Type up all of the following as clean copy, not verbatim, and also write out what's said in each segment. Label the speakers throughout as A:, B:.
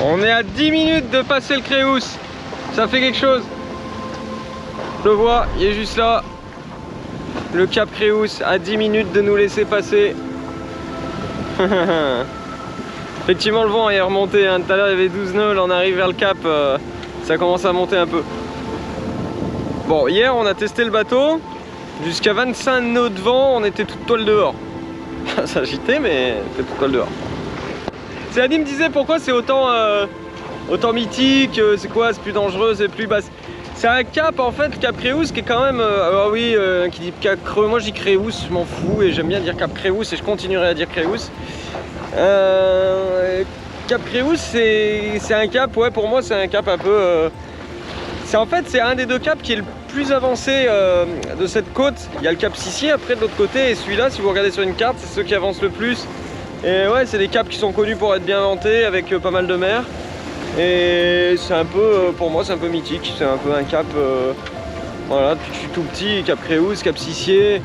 A: On est à 10 minutes de passer le Créous. Ça fait quelque chose. Je le vois, il est juste là. Le cap Créous à 10 minutes de nous laisser passer. Effectivement le vent est remonté, hein. Tout à l'heure il y avait 12 nœuds, là on arrive vers le cap, ça commence à monter un peu. Bon, hier on a testé le bateau, jusqu'à 25 nœuds de vent, on était toute toile dehors. Ça agitait mais c'était toute toile dehors. Annie me disait pourquoi c'est autant mythique, c'est quoi, c'est plus dangereux, c'est plus basse. C'est un cap en fait, Cap Créous qui est quand même, qui dit Cap Creux, moi je dis Créous, je m'en fous et j'aime bien dire Cap Créous et je continuerai à dire Créous. Cap Créous c'est un cap, ouais pour moi c'est un cap un peu, en fait c'est un des deux caps qui est le plus avancé de cette côte. Il y a le cap Sissier après de l'autre côté et celui-là si vous regardez sur une carte c'est ceux qui avancent le plus. Et ouais, c'est des caps qui sont connus pour être bien inventés avec pas mal de mer. Et c'est un peu, pour moi, c'est un peu mythique. C'est un peu un cap, voilà, depuis que je suis tout petit, Cap Créous, Cap Sissier.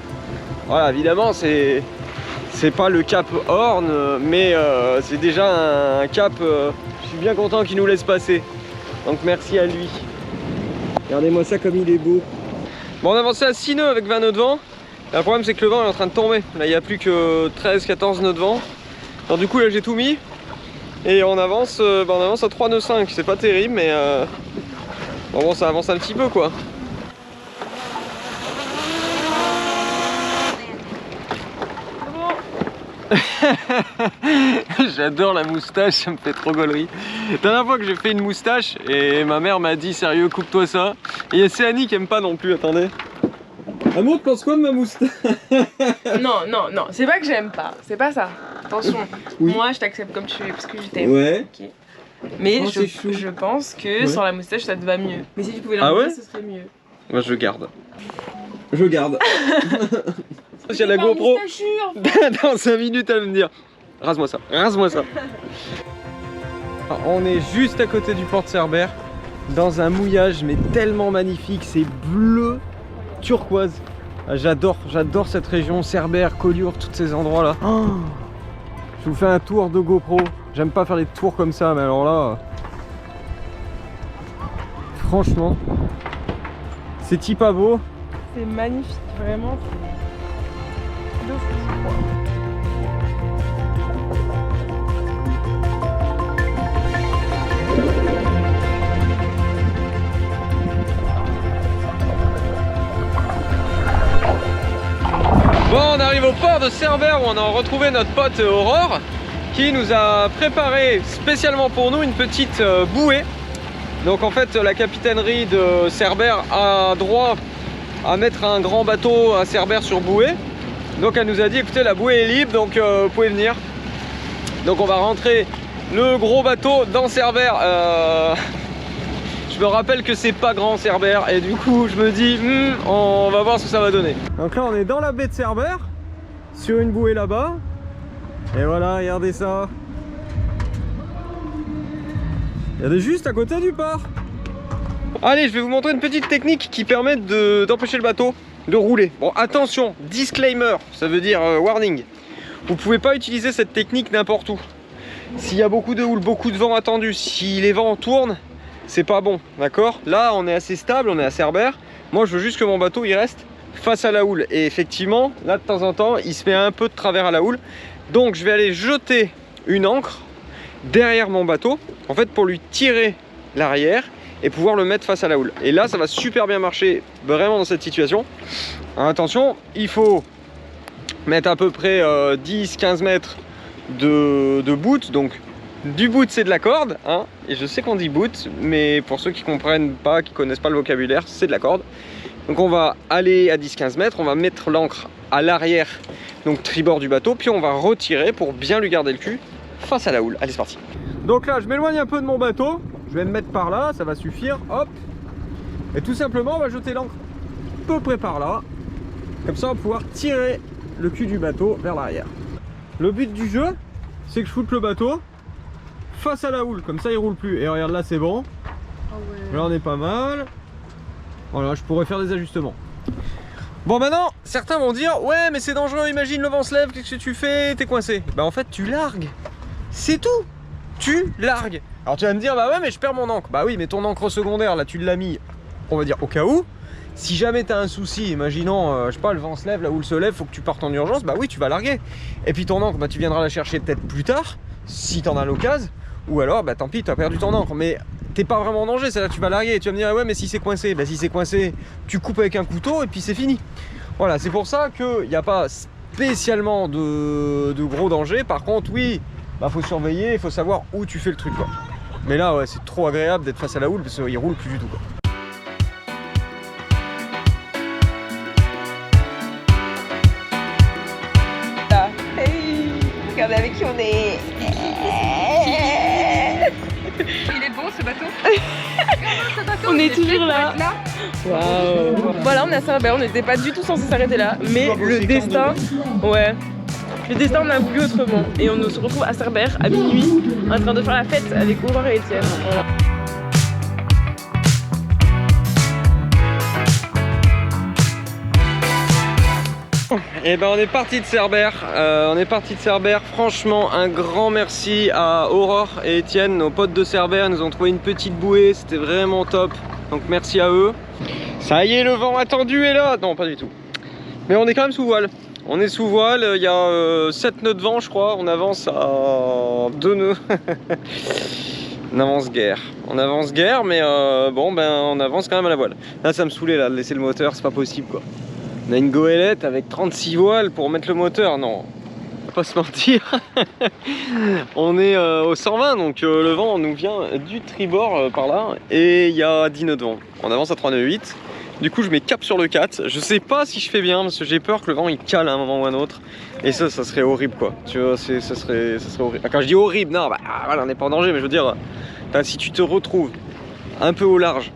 A: Voilà, évidemment, c'est pas le cap Horn, mais c'est déjà un cap. Je suis bien content qu'il nous laisse passer. Donc merci à lui. Regardez-moi ça comme il est beau. Bon, on a avancé à 6 nœuds avec 20 nœuds de vent. Et le problème, c'est que le vent est en train de tomber. Là, il n'y a plus que 13-14 nœuds de vent. Alors du coup là j'ai tout mis et on avance, à 3 nœuds 5, c'est pas terrible mais bon ça avance un petit peu quoi. J'adore la moustache, ça me fait trop gaulerie. La dernière fois que j'ai fait une moustache et ma mère m'a dit sérieux coupe-toi ça. Et il y a Céanie qui aime pas non plus, attendez. Amour, tu penses quoi de ma moustache?
B: Non, c'est pas que j'aime pas, c'est pas ça. Attention, oui. Moi je t'accepte comme tu es parce que je t'aime.
A: Ouais.
B: Okay. Mais je pense que sans la moustache ça te va mieux. Mais si tu pouvais l'enlever, ce serait mieux.
A: Moi je garde. Je garde. J'ai la GoPro. Dans 5 minutes elle va me dire rase-moi ça, rase-moi ça. On est juste à côté du port de Cerbère, dans un mouillage mais tellement magnifique, c'est bleu turquoise. J'adore cette région, Cerbère, Collioure, tous ces endroits là. Oh, je vous fais un tour de GoPro. J'aime pas faire des tours comme ça, mais alors là, franchement, c'est pas beau.
B: C'est magnifique, vraiment. De fou.
A: Bon, on arrive au port de Cerbère où on a retrouvé notre pote Aurore qui nous a préparé spécialement pour nous une petite bouée. Donc en fait la capitainerie de Cerbère a droit à mettre un grand bateau à Cerbère sur bouée. Donc elle nous a dit écoutez la bouée est libre donc vous pouvez venir. Donc on va rentrer le gros bateau dans Cerbère. Je me rappelle que c'est pas grand Cerbère et du coup je me dis on va voir ce que ça va donner. Donc là on est dans la baie de Cerbère, sur une bouée là-bas. Et voilà, regardez ça. Regardez juste à côté du port. Allez, je vais vous montrer une petite technique qui permet d'empêcher le bateau de rouler. Bon attention, disclaimer, ça veut dire warning. Vous pouvez pas utiliser cette technique n'importe où. S'il y a beaucoup de houle, beaucoup de vent attendu, si les vents tournent, c'est pas bon, d'accord? Là on est assez stable, on est à Cerbère. Moi je veux juste que mon bateau il reste face à la houle. Et effectivement, là de temps en temps, il se met un peu de travers à la houle. Donc je vais aller jeter une ancre derrière mon bateau, en fait pour lui tirer l'arrière et pouvoir le mettre face à la houle. Et là ça va super bien marcher vraiment dans cette situation. Alors, attention, il faut mettre à peu près 10-15 mètres de bout, donc du bout c'est de la corde, hein, et je sais qu'on dit bout, mais pour ceux qui comprennent pas, qui connaissent pas le vocabulaire, c'est de la corde. Donc on va aller à 10-15 mètres, on va mettre l'ancre à l'arrière, donc tribord du bateau, puis on va retirer pour bien lui garder le cul face à la houle. Allez c'est parti. Donc là je m'éloigne un peu de mon bateau, je vais me mettre par là, ça va suffire, hop. Et tout simplement on va jeter l'ancre à peu près par là, comme ça on va pouvoir tirer le cul du bateau vers l'arrière. Le but du jeu, c'est que je foute le bateau face à la houle, comme ça il roule plus. Et regarde là c'est bon, là on est pas mal. Voilà, je pourrais faire des ajustements. Bon maintenant, certains vont dire ouais mais c'est dangereux, imagine le vent se lève, qu'est-ce que tu fais? T'es coincé. Bah en fait tu largues, c'est tout. Tu largues. Alors tu vas me dire, bah ouais, mais je perds mon encre. Bah oui, mais ton encre secondaire, là, tu l'as mis, on va dire, au cas où. Si jamais t'as un souci, imaginons, je sais pas, le vent se lève, là où il se lève, faut que tu partes en urgence, bah oui, tu vas larguer. Et puis ton encre, bah tu viendras la chercher peut-être plus tard, si t'en as l'occasion. Ou alors, bah tant pis, t'as perdu ton encre. Mais t'es pas vraiment en danger, c'est là que tu vas larguer. Et tu vas me dire, ah ouais, mais si c'est coincé, bah si c'est coincé, tu coupes avec un couteau et puis c'est fini. Voilà, c'est pour ça qu'il n'y a pas spécialement de gros dangers. Par contre, oui, bah faut surveiller, il faut savoir où tu fais le truc, quoi. Mais là, ouais, c'est trop agréable d'être face à la houle parce qu'il roule plus du tout, quoi.
B: Hey, regardez avec qui on est.
C: Il est beau ce bateau.
B: On est toujours là. Waouh. Voilà, on est à Cerbère, on n'était pas du tout censé s'arrêter là, mais le destin, ouais, le destin on a voulu autrement. Et on se retrouve à Cerbère à minuit, en train de faire la fête avec Aurore et Étienne. Voilà.
A: Et ben on est parti de Cerbère, franchement un grand merci à Aurore et Étienne, nos potes de Cerbère, ils nous ont trouvé une petite bouée, c'était vraiment top, donc merci à eux. Ça y est, le vent attendu est là, non pas du tout, mais on est quand même sous voile, on est sous voile, il y a 7 nœuds de vent je crois, on avance à 2 nœuds, on avance guère, mais bon ben on avance quand même à la voile. Là ça me saoulait là de laisser le moteur, c'est pas possible quoi. On a une goélette avec 36 voiles pour mettre le moteur, non, on va pas se mentir. On est au 120, donc le vent nous vient du tribord par là, et il y a 10 nœuds de vent. On avance à 3,8 nœuds. Du coup je mets cap sur le 4, je sais pas si je fais bien, parce que j'ai peur que le vent il cale à un moment ou à un autre, et ça serait horrible quoi, tu vois, ça serait horrible. Quand je dis horrible, non, bah voilà, on n'est pas en danger, mais je veux dire, si tu te retrouves un peu au large,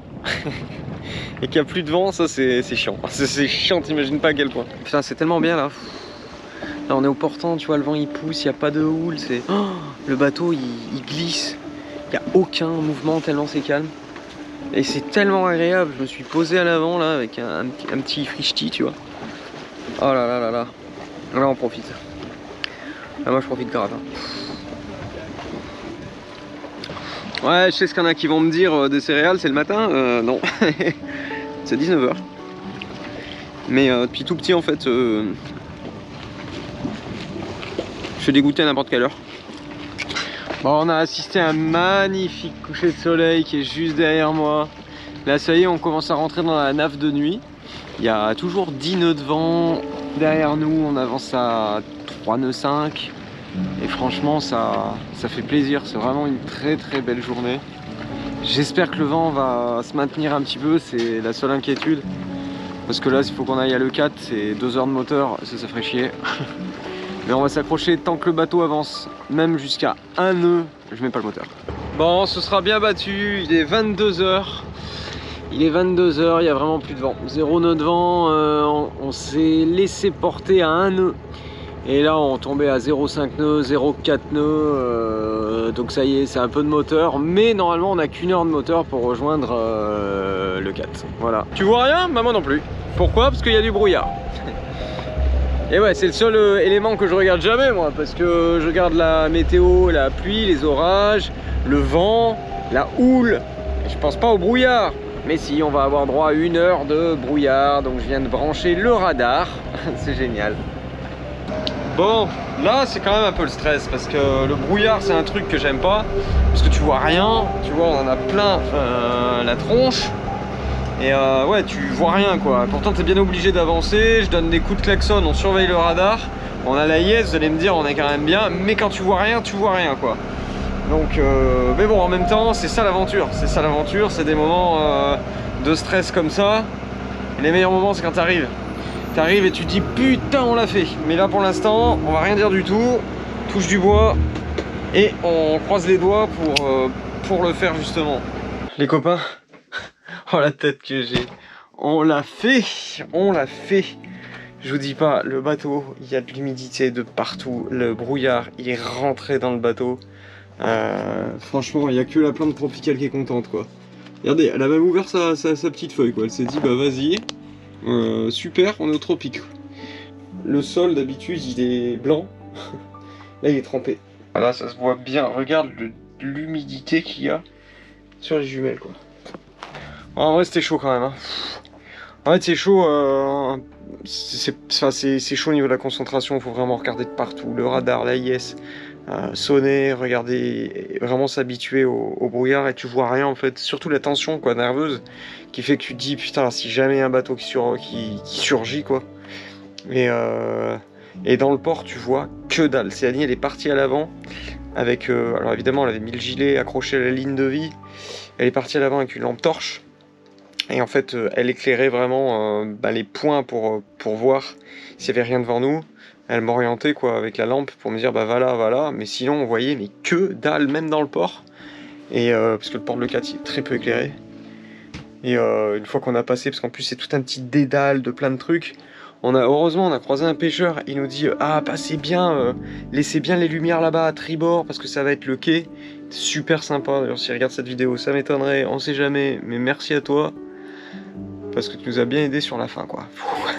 A: et qu'il n'y a plus de vent, ça c'est chiant. C'est chiant, t'imagines pas à quel point. Putain, c'est tellement bien là. Là on est au portant, tu vois, le vent il pousse, il n'y a pas de houle, c'est... Oh, le bateau il glisse, il n'y a aucun mouvement tellement c'est calme. Et c'est tellement agréable, je me suis posé à l'avant là avec un petit frichti, tu vois. Oh là là là là. Là on profite. Là moi je profite grave. Ouais, je sais ce qu'il y en a qui vont me dire des céréales, c'est le matin. Non, c'est 19 h. Mais depuis tout petit, en fait, je fais des goûters à n'importe quelle heure. Bon, on a assisté à un magnifique coucher de soleil qui est juste derrière moi. Là, ça y est, on commence à rentrer dans la naf de nuit. Il y a toujours 10 nœuds de vent derrière nous. On avance à 3 nœuds 5. Et franchement ça fait plaisir, c'est vraiment une très belle journée. J'espère que le vent va se maintenir un petit peu, c'est la seule inquiétude. Parce que là s'il faut qu'on aille à l'E4, c'est 2 heures de moteur, ça ferait chier. Mais on va s'accrocher tant que le bateau avance, même jusqu'à 1 nœud, je mets pas le moteur. Bon, ce sera bien battu, il est 22 h. Il est 22 h, il n'y a vraiment plus de vent. 0 nœud de vent, on s'est laissé porter à 1 nœud. Et là on tombait à 0,5 nœuds, 0,4 nœuds, donc ça y est, c'est un peu de moteur, mais normalement on n'a qu'1 heure de moteur pour rejoindre le 4. Voilà. Tu vois rien? Bah moi non plus. Pourquoi? Parce qu'il y a du brouillard. Et ouais, c'est le seul élément que je regarde jamais moi, parce que je regarde la météo, la pluie, les orages, le vent, la houle, et je pense pas au brouillard. Mais si, on va avoir droit à 1 heure de brouillard, donc je viens de brancher le radar, c'est génial. Bon, là c'est quand même un peu le stress parce que le brouillard c'est un truc que j'aime pas parce que tu vois rien, tu vois, on en a plein la tronche et ouais, tu vois rien quoi. Pourtant t'es bien obligé d'avancer, je donne des coups de klaxon, on surveille le radar, on a la IS, vous allez me dire on est quand même bien, mais quand tu vois rien quoi. Donc, mais bon, en même temps c'est ça l'aventure, c'est des moments de stress comme ça. Et les meilleurs moments c'est quand t'arrives. T'arrives et tu te dis putain on l'a fait. Mais là pour l'instant on va rien dire du tout. Touche du bois et on croise les doigts pour le faire justement. Les copains, oh la tête que j'ai. On l'a fait. Je vous dis pas, le bateau, il y a de l'humidité de partout. Le brouillard il est rentré dans le bateau. Franchement il n'y a que la plante tropicale qui est contente quoi. Regardez, elle a même ouvert sa petite feuille quoi. Elle s'est dit bah vas-y. Super, on est au tropique. Le sol d'habitude il est blanc. Là il est trempé. Là ça se voit bien, regarde le l'humidité qu'il y a sur les jumelles, quoi. En vrai, c'était chaud quand même. Hein. En fait, c'est chaud. C'est chaud au niveau de la concentration. Il faut vraiment regarder de partout. Le radar, l'AIS, sonner, regarder, vraiment s'habituer au brouillard et tu vois rien en fait. Surtout la tension quoi, nerveuse, qui fait que tu te dis putain, si jamais un bateau qui surgit quoi. Et dans le port, tu vois que dalle. Céline, elle est partie à l'avant avec. Alors évidemment, elle avait mis le gilet accroché à la ligne de vie. Elle est partie à l'avant avec une lampe torche. Et en fait, elle éclairait vraiment les points pour voir s'il y avait rien devant nous. Elle m'orientait quoi avec la lampe pour me dire bah voilà. Mais sinon, on voyait mais que dalle même dans le port. Et parce que le port de Leucate est très peu éclairé. Et une fois qu'on a passé, parce qu'en plus c'est tout un petit dédale de plein de trucs. Heureusement, on a croisé un pêcheur. Il nous dit ah passez bien, laissez bien les lumières là-bas à tribord parce que ça va être le quai. Super sympa. D'ailleurs, s'il regarde cette vidéo, ça m'étonnerait. On sait jamais. Mais merci à toi. Parce que tu nous as bien aidé sur la fin quoi.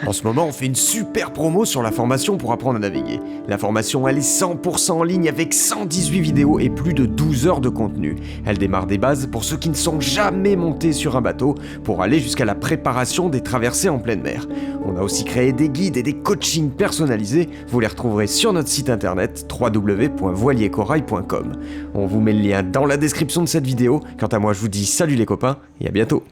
D: En ce moment, on fait une super promo sur la formation pour apprendre à naviguer. La formation, elle est 100% en ligne avec 118 vidéos et plus de 12 heures de contenu. Elle démarre des bases pour ceux qui ne sont jamais montés sur un bateau pour aller jusqu'à la préparation des traversées en pleine mer. On a aussi créé des guides et des coachings personnalisés. Vous les retrouverez sur notre site internet www.voiliercorail.com. On vous met le lien dans la description de cette vidéo. Quant à moi, je vous dis salut les copains et à bientôt.